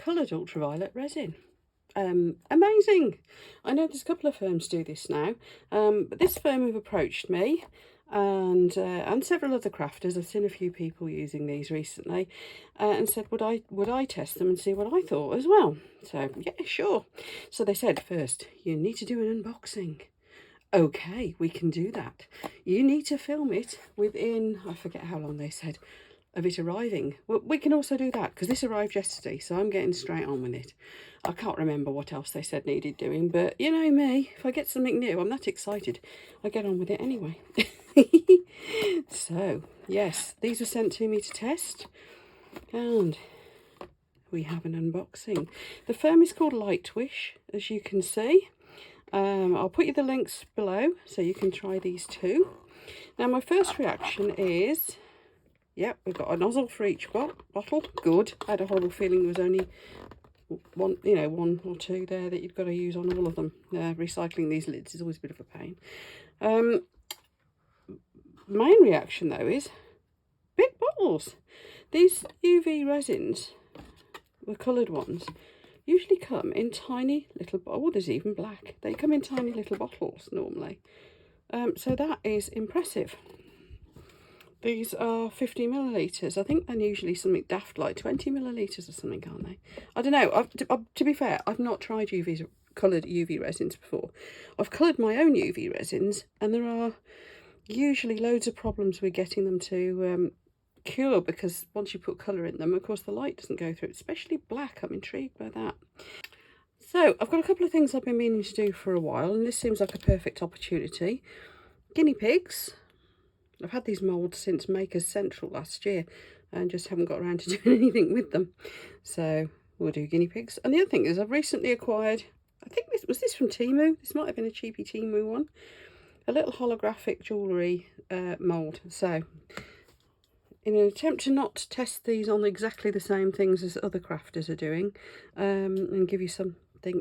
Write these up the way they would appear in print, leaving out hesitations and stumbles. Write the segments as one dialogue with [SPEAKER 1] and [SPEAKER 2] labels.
[SPEAKER 1] coloured ultraviolet resin. Amazing. I know there's a couple of firms do this now, but this firm have approached me, and several other crafters. I've seen a few people using these recently, and said would I test them and see what I thought as well. So yeah, sure. So they said, first you need to do an unboxing. Okay, we can do that. You need to film it within, I forget how long they said, of it arriving. Well, we can also do that because this arrived yesterday, so I'm getting straight on with it. I can't remember what else they said needed doing, but you know me, if I get something new, I'm that excited, I get on with it anyway. So yes, these were sent to me to test, and we have an unboxing. The firm is called Lightwish, as you can see. I'll put you the links below so you can try these too. Now my first reaction is, yep, we've got a nozzle for each bottle. Good. I had a horrible feeling there was only one, you know, one or two there that you've got to use on all of them. Recycling these lids is always a bit of a pain. Main reaction though is big bottles. These UV resins, the coloured ones, usually come in tiny little, oh, there's even black. They come in tiny little bottles normally. So that is impressive. These are 50 millilitres. I think they're usually something daft like 20 millilitres or something, aren't they? I don't know. To be fair, I've not tried coloured UV resins before. I've coloured my own UV resins, and there are usually loads of problems with getting them to cure, because once you put colour in them, of course, the light doesn't go through, especially black. I'm intrigued by that. So I've got a couple of things I've been meaning to do for a while, and this seems like a perfect opportunity. Guinea pigs. I've had these moulds since Makers Central last year and just haven't got around to doing anything with them. So we'll do guinea pigs. And the other thing is, I've recently acquired, I think this was from Temu. This might have been a cheapy Temu one. A little holographic jewellery mould. So in an attempt to not test these on exactly the same things as other crafters are doing, and give you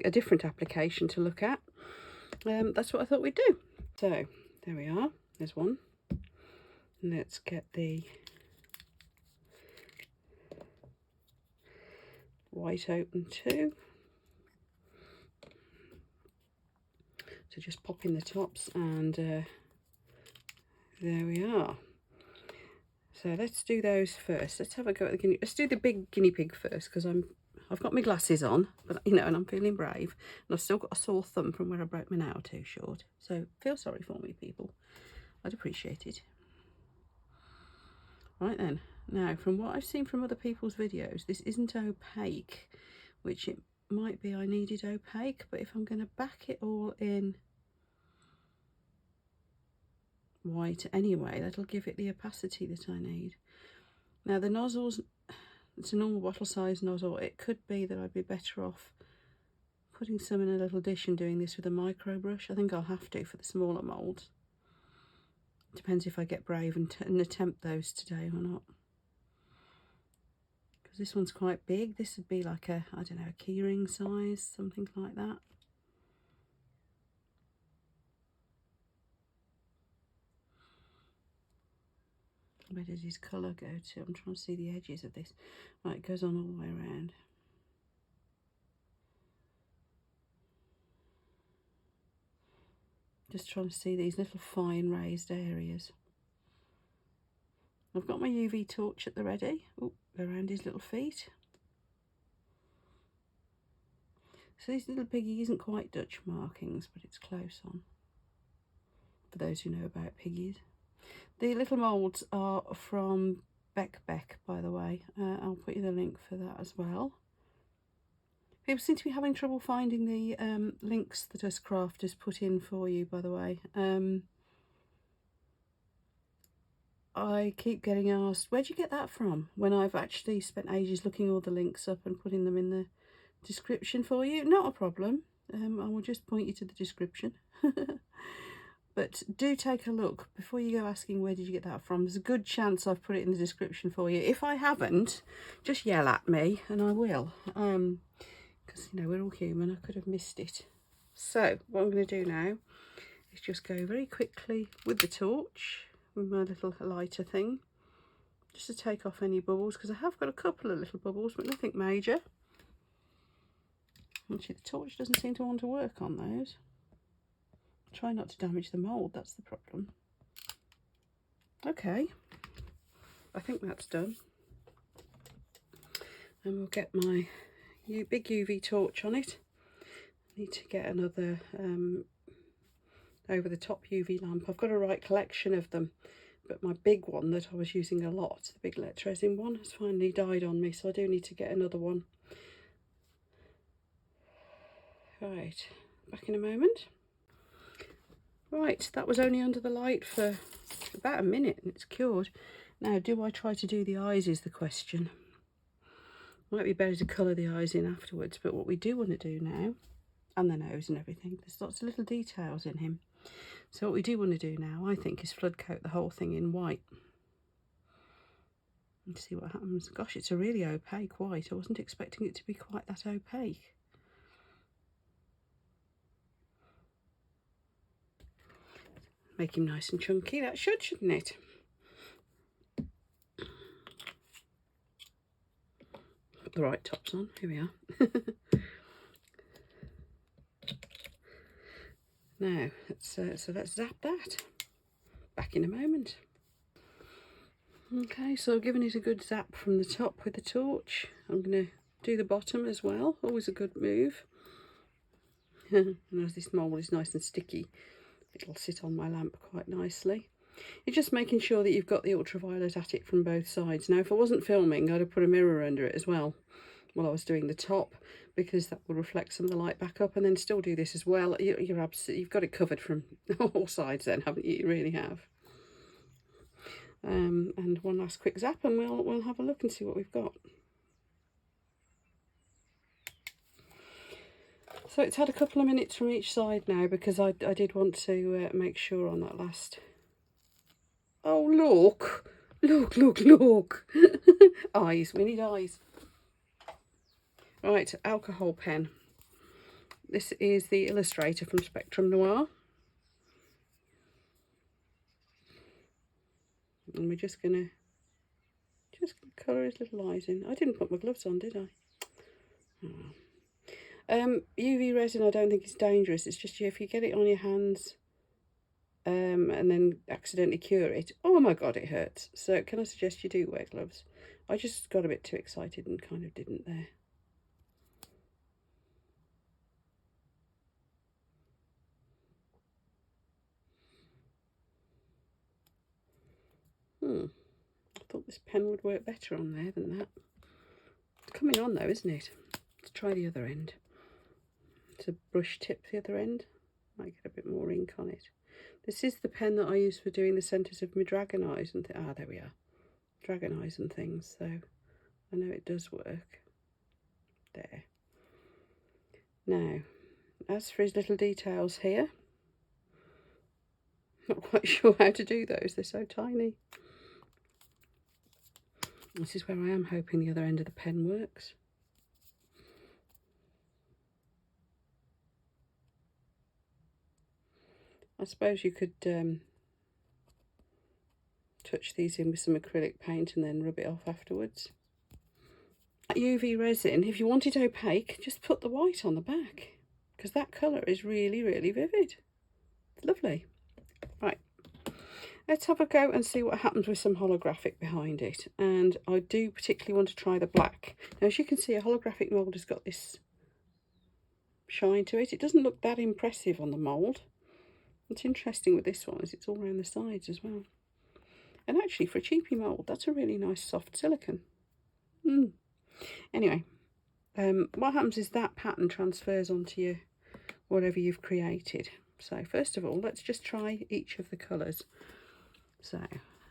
[SPEAKER 1] a different application to look at, that's what I thought we'd do. So there we are. There's one. Let's get the white open too. So just pop in the tops, and there we are. So let's do those first. Let's have a go at the guinea. Let's do the big guinea pig first, because I've got my glasses on, but you know, and I'm feeling brave, and I've still got a sore thumb from where I broke my nail too short. So feel sorry for me, people. I'd appreciate it. Right then, now from what I've seen from other people's videos, this isn't opaque, which it might be I needed opaque, but if I'm going to back it all in white anyway, that'll give it the opacity that I need. Now the nozzles, it's a normal bottle size nozzle. It could be that I'd be better off putting some in a little dish and doing this with a micro brush. I think I'll have to for the smaller moulds. Depends if I get brave and attempt those today or not. Because this one's quite big. This would be like a, I don't know, a keyring size, something like that. Where does his colour go to? I'm trying to see the edges of this. Right, it goes on all the way around. Just trying to see these little fine raised areas. I've got my UV torch at the ready. Oh, around his little feet. So this little piggy isn't quite Dutch markings, but it's close on, for those who know about piggies. The little moulds are from Beck, by the way. I'll put you the link for that as well. People seem to be having trouble finding the links that us crafters put in for you, by the way. I keep getting asked, where'd you get that from? When I've actually spent ages looking all the links up and putting them in the description for you. Not a problem. I will just point you to the description. But do take a look before you go asking where did you get that from. There's a good chance I've put it in the description for you. If I haven't, just yell at me and I will. Because, you know, we're all human. I could have missed it. So what I'm going to do now is just go very quickly with the torch, with my little lighter thing, just to take off any bubbles, because I have got a couple of little bubbles, but nothing major. Actually, the torch doesn't seem to want to work on those. Try not to damage the mould, that's the problem. Okay, I think that's done. And we'll get my big UV torch on it. Need to get another over the top UV lamp. I've got a right collection of them, but my big one that I was using a lot, the big Need Resin one, has finally died on me, so I do need to get another one. Right, back in a moment. Right, that was only under the light for about a minute and it's cured. Now, do I try to do the eyes is the question. Might be better to colour the eyes in afterwards, but what we do want to do now, and the nose and everything, there's lots of little details in him. So what we do want to do now, I think, is flood coat the whole thing in white. And see what happens. Gosh, it's a really opaque white. I wasn't expecting it to be quite that opaque. Make him nice and chunky. That shouldn't it? Put the right tops on. Here we are. Now, let's zap that. Back in a moment. Okay, so I've given it a good zap from the top with the torch. I'm going to do the bottom as well. Always a good move. And as this mould is nice and sticky, it'll sit on my lamp quite nicely. You're just making sure that you've got the ultraviolet at it from both sides. Now, if I wasn't filming, I'd have put a mirror under it as well while I was doing the top, because that will reflect some of the light back up, and then still do this as well. You've got it covered from all sides then, haven't you? You really have. And one last quick zap and we'll have a look and see what we've got. So it's had a couple of minutes from each side now, because I did want to make sure on that last. Oh, look. Look. Eyes, we need eyes. Right, alcohol pen. This is the Illustrator from Spectrum Noir. And we're just gonna colour his little eyes in. I didn't put my gloves on, did I? Oh. UV resin I don't think is dangerous. It's just if you get it on your hands and then accidentally cure it, oh my god, it hurts. So can I suggest you do wear gloves? I just got a bit too excited and kind of didn't there. I thought this pen would work better on there than that. It's coming on though, isn't it? Let's try the other end. It's a brush tip the other end. Might get a bit more ink on it. This is the pen that I use for doing the centres of my dragon eyes and there we are. Dragon eyes and things, so I know it does work. There. Now, as for his little details here, not quite sure how to do those, they're so tiny. This is where I am hoping the other end of the pen works. I suppose you could touch these in with some acrylic paint and then rub it off afterwards. UV resin, if you want it opaque, just put the white on the back, because that colour is really, really vivid. It's lovely. Right. Let's have a go and see what happens with some holographic behind it. And I do particularly want to try the black. Now, as you can see, a holographic mould has got this shine to it. It doesn't look that impressive on the mould. What's interesting with this one is it's all around the sides as well. And actually, for a cheapy mould, that's a really nice soft silicone. Anyway, what happens is that pattern transfers onto you, whatever you've created. So first of all, let's just try each of the colours. So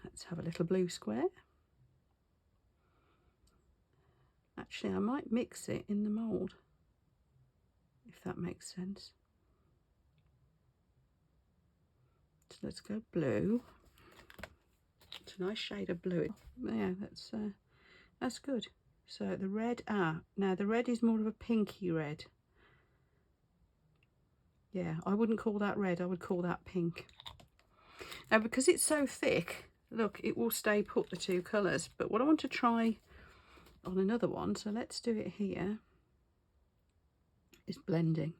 [SPEAKER 1] let's have a little blue square. Actually, I might mix it in the mould, if that makes sense. So let's go blue. It's a nice shade of blue. Yeah, that's good. So the red, now the red is more of a pinky red. Yeah, I wouldn't call that red, I would call that pink. Now, because it's so thick, look, it will stay put, the two colours. But what I want to try on another one, so let's do it here, is blending.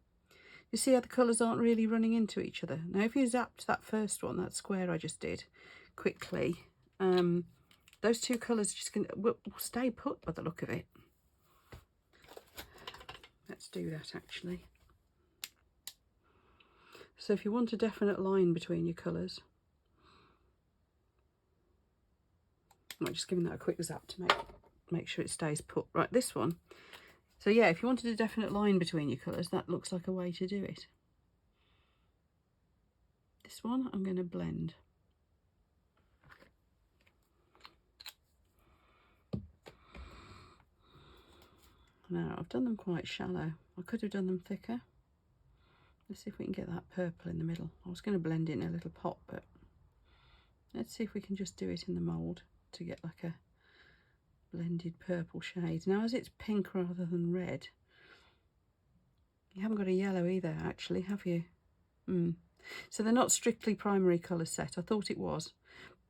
[SPEAKER 1] You see how the colours aren't really running into each other. Now if you zapped that first one, that square I just did, quickly, those two colours just will stay put by the look of it. Let's do that actually. So if you want a definite line between your colours, I'm just giving that a quick zap to make sure it stays put. Right, this one. So yeah, if you wanted a definite line between your colours, that looks like a way to do it. This one I'm going to blend. Now, I've done them quite shallow. I could have done them thicker. Let's see if we can get that purple in the middle. I was going to blend it in a little pot, but let's see if we can just do it in the mould to get like a blended purple shade. Now, as it's pink rather than red, you haven't got a yellow either, actually, have you? So they're not strictly primary colour set. I thought it was,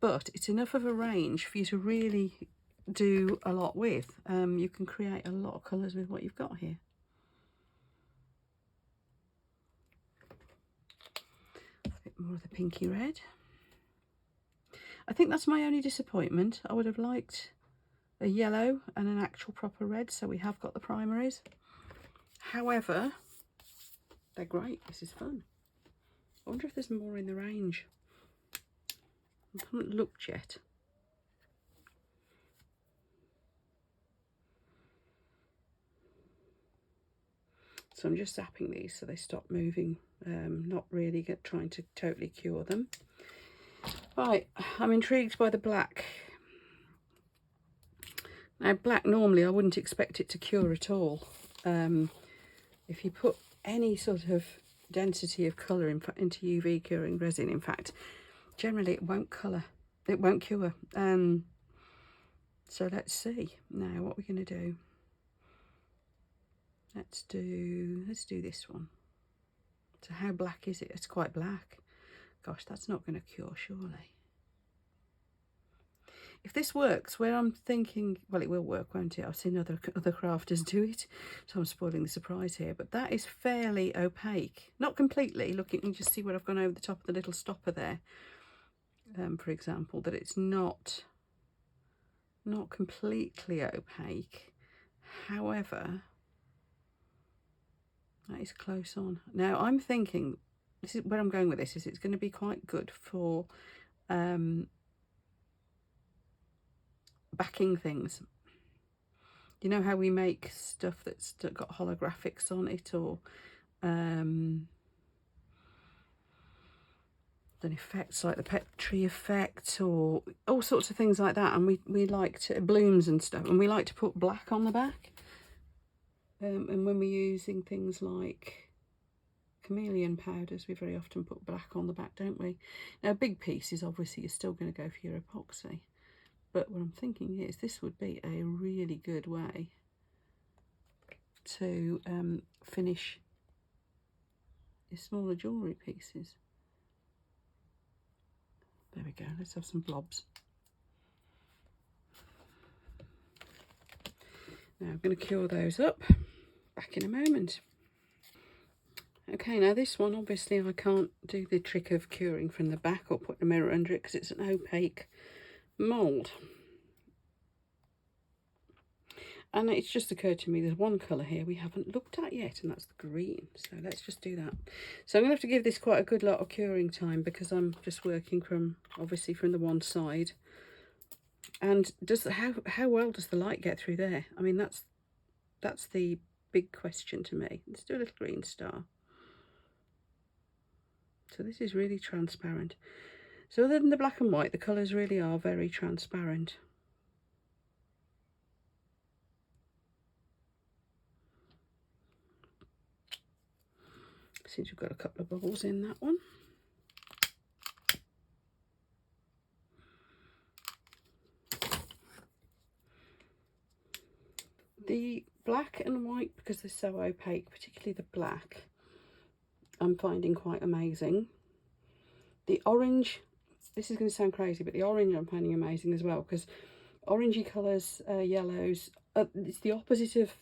[SPEAKER 1] but it's enough of a range for you to really do a lot with. You can create a lot of colours with what you've got here. A bit more of the pinky red. I think that's my only disappointment. I would have liked a yellow and an actual proper red, so we have got the primaries. However, they're great. This is fun. I wonder if there's more in the range. I haven't looked yet. So I'm just zapping these so they stop moving, not really trying to totally cure them. Right, I'm intrigued by the black. Now black, normally I wouldn't expect it to cure at all. If you put any sort of density of colour into UV curing resin, in fact, generally it won't colour, it won't cure. So let's see now what we're going to do. Let's do this one. So how black is it? It's quite black. Gosh, that's not going to cure, surely. If this works, where I'm thinking, well, it will work, won't it? I've seen other crafters do it, so I'm spoiling the surprise here. But that is fairly opaque. Not completely. Look, you can just see where I've gone over the top of the little stopper there, for example, that it's not completely opaque. However, that is close on. Now, I'm thinking, this is where I'm going with this, is it's going to be quite good for backing things. You know how we make stuff that's got holographics on it, or then effects like the Petri effect, or all sorts of things like that, and we like to, blooms and stuff, and we like to put black on the back. And when we're using things like chameleon powders, we very often put black on the back, don't we? Now, big pieces, obviously, you're still going to go for your epoxy. But what I'm thinking is this would be a really good way to finish your smaller jewellery pieces. There we go, let's have some blobs. Now I'm going to cure those up. Back in a moment. Okay, now this one, obviously I can't do the trick of curing from the back or put a mirror under it because it's an opaque mould. And it's just occurred to me there's one colour here we haven't looked at yet, and that's the green. So let's just do that. So I'm going to have to give this quite a good lot of curing time because I'm just working from, obviously, from the one side. And how well does the light get through there? I mean, that's the big question to me. Let's do a little green star. So this is really transparent. So other than the black and white, the colours really are very transparent. Seems we've got a couple of bubbles in that one. The black and white, because they're so opaque, particularly the black, I'm finding quite amazing. The orange, this is going to sound crazy, but the orange I'm finding amazing as well, because orangey colours, yellows, it's the opposite of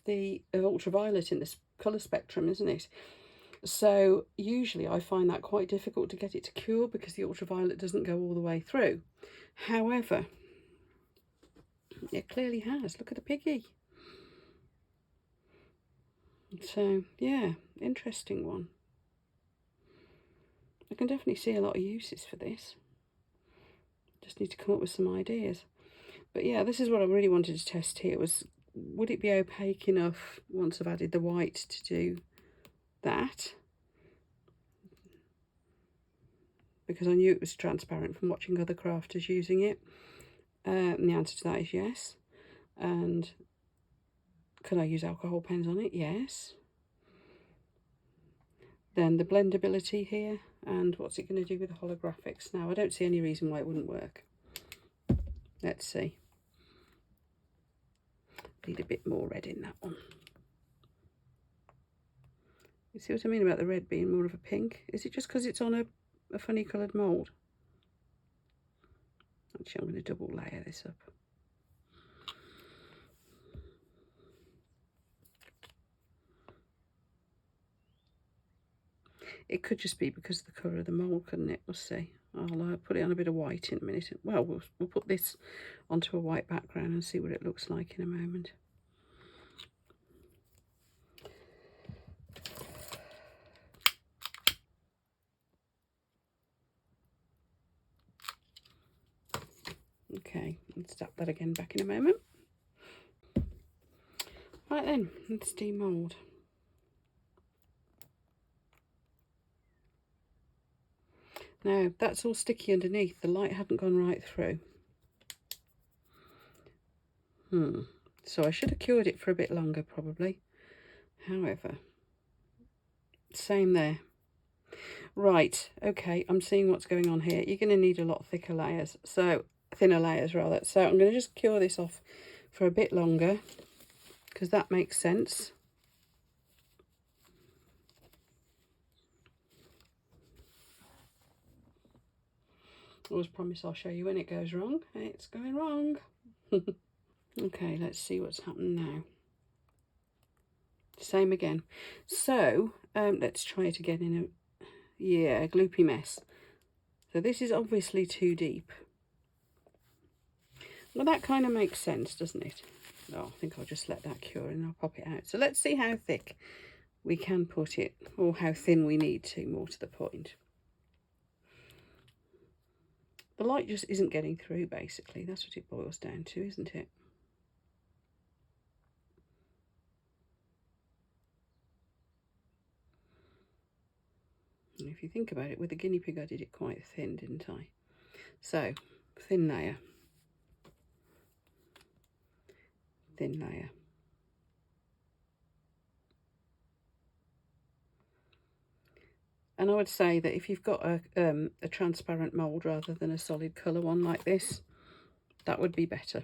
[SPEAKER 1] ultraviolet in this colour spectrum, isn't it? So usually I find that quite difficult to get it to cure because the ultraviolet doesn't go all the way through. However, it clearly has. Look at the piggy. So yeah, interesting one. I can definitely see a lot of uses for this. Just need to come up with some ideas. But yeah, this is what I really wanted to test here, was would it be opaque enough once I've added the white to do that? Because I knew it was transparent from watching other crafters using it. And the answer to that is yes. And can I use alcohol pens on it? Yes. Then the blendability here, and what's it going to do with the holographics? Now, I don't see any reason why it wouldn't work. Let's see. Need a bit more red in that one. You see what I mean about the red being more of a pink? Is it just because it's on a funny coloured mould? Actually, I'm going to double layer this up. It could just be because of the colour of the mould, couldn't it? We'll see. I'll put it on a bit of white in a minute. Well, we'll put this onto a white background and see what it looks like in a moment. Okay, let's tap that again back in a moment. Right then, let's demould. Now, that's all sticky underneath. The light hadn't gone right through. So I should have cured it for a bit longer, probably. However, same there. Right, okay, I'm seeing what's going on here. You're going to need a lot thicker layers. So, thinner layers, rather. So I'm going to just cure this off for a bit longer, because that makes sense. I always promise I'll show you when it goes wrong. It's going wrong. Okay, let's see what's happened now. Same again. So let's try it again in a gloopy mess. So this is obviously too deep. Well, that kind of makes sense, doesn't it? Oh, I think I'll just let that cure and I'll pop it out. So let's see how thick we can put it, or how thin we need to, more to the point. The light just isn't getting through, basically. That's what it boils down to, isn't it? And if you think about it, with the guinea pig I did it quite thin, didn't I? So, thin layer. Thin layer. And I would say that if you've got a transparent mould rather than a solid colour one like this, that would be better,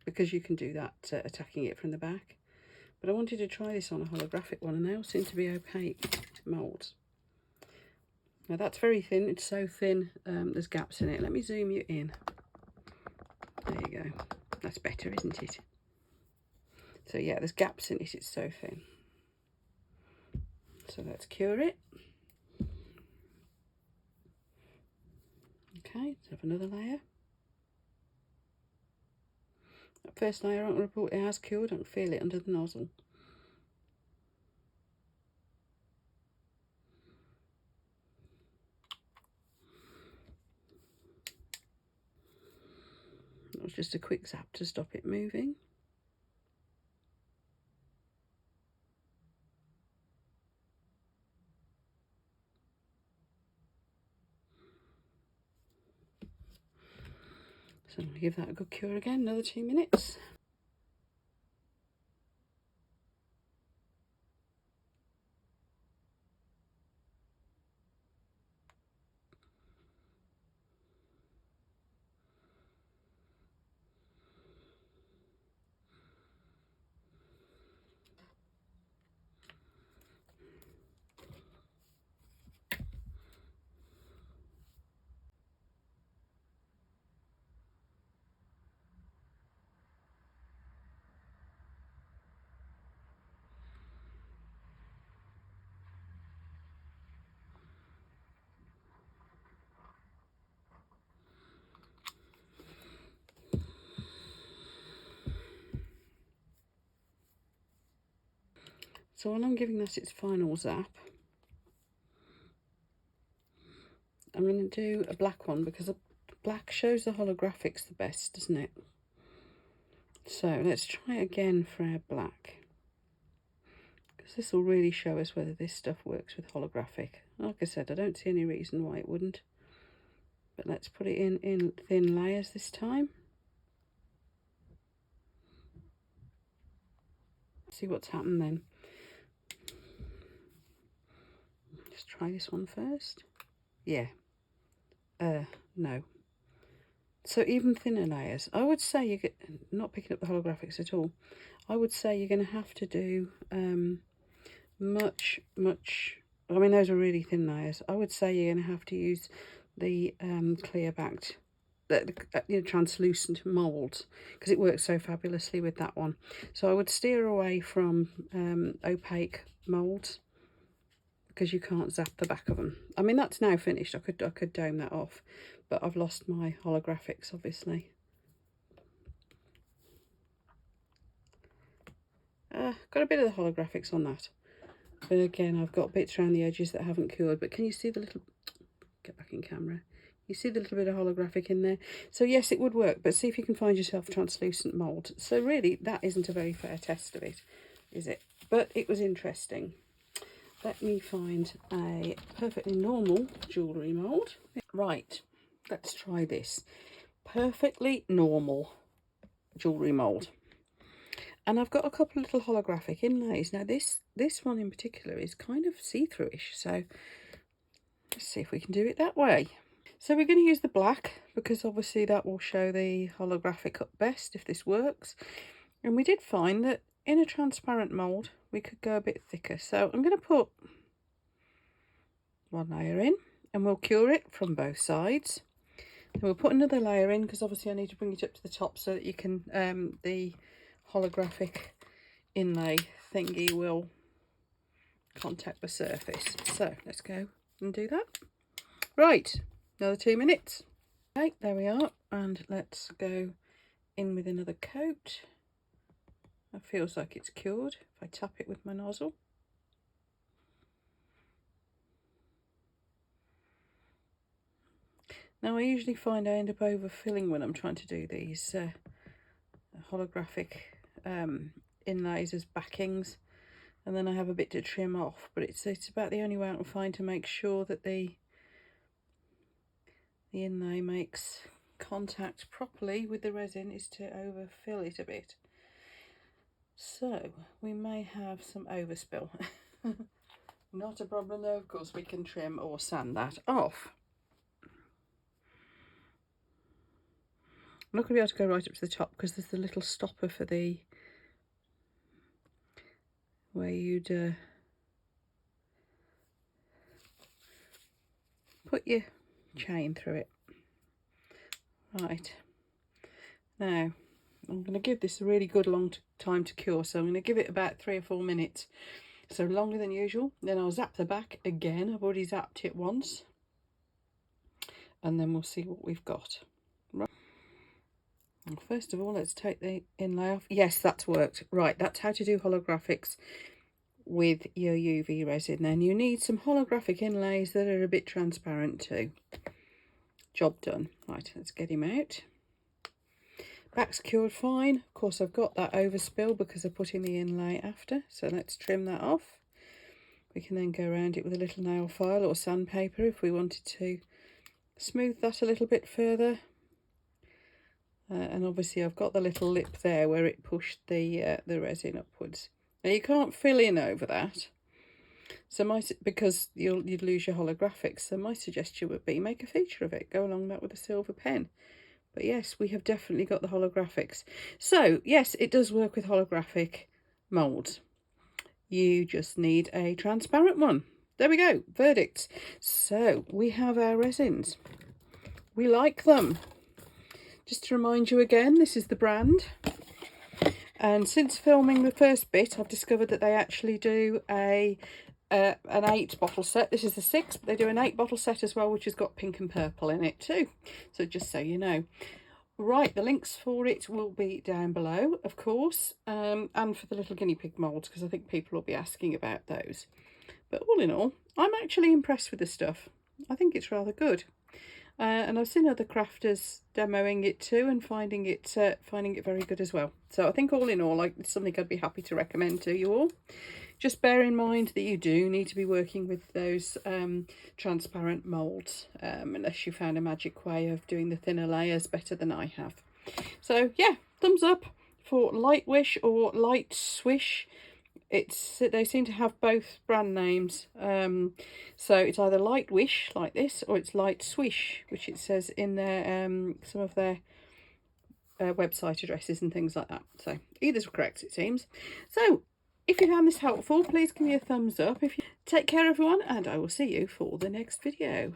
[SPEAKER 1] because you can do that attacking it from the back. But I wanted to try this on a holographic one, and they all seem to be opaque moulds. Now that's very thin. It's so thin, there's gaps in it. Let me zoom you in. There you go. That's better, isn't it? So yeah, there's gaps in it. It's so thin. So let's cure it. Okay, let's have another layer. That first layer, I'm going to report it has cured. I can feel it under the nozzle. That was just a quick zap to stop it moving. So I'm going to give that a good cure again, another 2 minutes. So while I'm giving that its final zap, I'm going to do a black one because a black shows the holographics the best, doesn't it? So let's try again for our black, because this will really show us whether this stuff works with holographic. Like I said, I don't see any reason why it wouldn't. But let's put it in thin layers this time. See what's happened then. Let's try this one first. Yeah. No. So even thinner layers. I would say you get, not picking up the holographics at all, I would say you're going to have to do much, I mean, those are really thin layers. I would say you're going to have to use the clear backed, translucent moulds, because it works so fabulously with that one. So I would steer away from opaque moulds, because you can't zap the back of them. I mean, that's now finished. I could dome that off, but I've lost my holographics, obviously. Got a bit of the holographics on that, but again, I've got bits around the edges that haven't cured. But can you see the little, get back in camera, you see the little bit of holographic in there? So yes, it would work, but see if you can find yourself translucent mould. So really, that isn't a very fair test of it, is it? But it was interesting. Let me find a perfectly normal jewellery mould. Right, let's try this. Perfectly normal jewellery mould. And I've got a couple of little holographic inlays. Now this one in particular is kind of see-through-ish, so let's see if we can do it that way. So we're going to use the black, because obviously that will show the holographic up best if this works. And we did find that in a transparent mould we could go a bit thicker. So I'm going to put one layer in and we'll cure it from both sides. Then we'll put another layer in, because obviously I need to bring it up to the top so that you can, the holographic inlay thingy will contact the surface. So let's go and do that. Right, another 2 minutes. Okay, there we are, and let's go in with another coat. That feels like it's cured if I tap it with my nozzle. Now I usually find I end up overfilling when I'm trying to do these holographic inlays as backings, and then I have a bit to trim off, but it's about the only way I can find to make sure that the inlay makes contact properly with the resin is to overfill it a bit. So we may have some overspill. Not a problem though, of course we can trim or sand that off. I'm not going to be able to go right up to the top because there's the little stopper for the, where you'd put your chain through it. Right, now I'm going to give this a really good long time to cure, so I'm going to give it about 3 or 4 minutes, so longer than usual. Then I'll zap the back again. I've already zapped it once, and then we'll see what we've got. Right. Well, first of all, let's take the inlay off. Yes, that's worked. Right, that's how to do holographics with your UV resin. Then you need some holographic inlays that are a bit transparent too. Job done. Right, let's get him out. Back's cured fine. Of course, I've got that overspill because I put in the inlay after, so let's trim that off. We can then go around it with a little nail file or sandpaper if we wanted to smooth that a little bit further. And obviously I've got the little lip there where it pushed the resin upwards. Now you can't fill in over that, so because you'd lose your holographics. So my suggestion would be make a feature of it. Go along that with a silver pen. But yes, we have definitely got the holographics. So yes, it does work with holographic moulds. You just need a transparent one. There we go. Verdicts. So we have our resins. We like them. Just to remind you again, this is the brand. And since filming the first bit, I've discovered that they actually do an 8 bottle set. This is the 6, but they do an 8 bottle set as well, which has got pink and purple in it too. So just so you know. Right, the links for it will be down below, of course, and for the little guinea pig moulds, because I think people will be asking about those. But all in all, I'm actually impressed with the stuff. I think it's rather good. And I've seen other crafters demoing it too and finding it very good as well. So I think all in all, like, it's something I'd be happy to recommend to you all. Just bear in mind that you do need to be working with those transparent moulds, unless you found a magic way of doing the thinner layers better than I have. So yeah, thumbs up for Lightwish or Lightswish. They seem to have both brand names, so it's either Lightwish like this, or it's Lightswish, which it says in their some of their website addresses and things like that. So either's correct, it seems. So if you found this helpful, please give me a thumbs up. Take care everyone, and I will see you for the next video.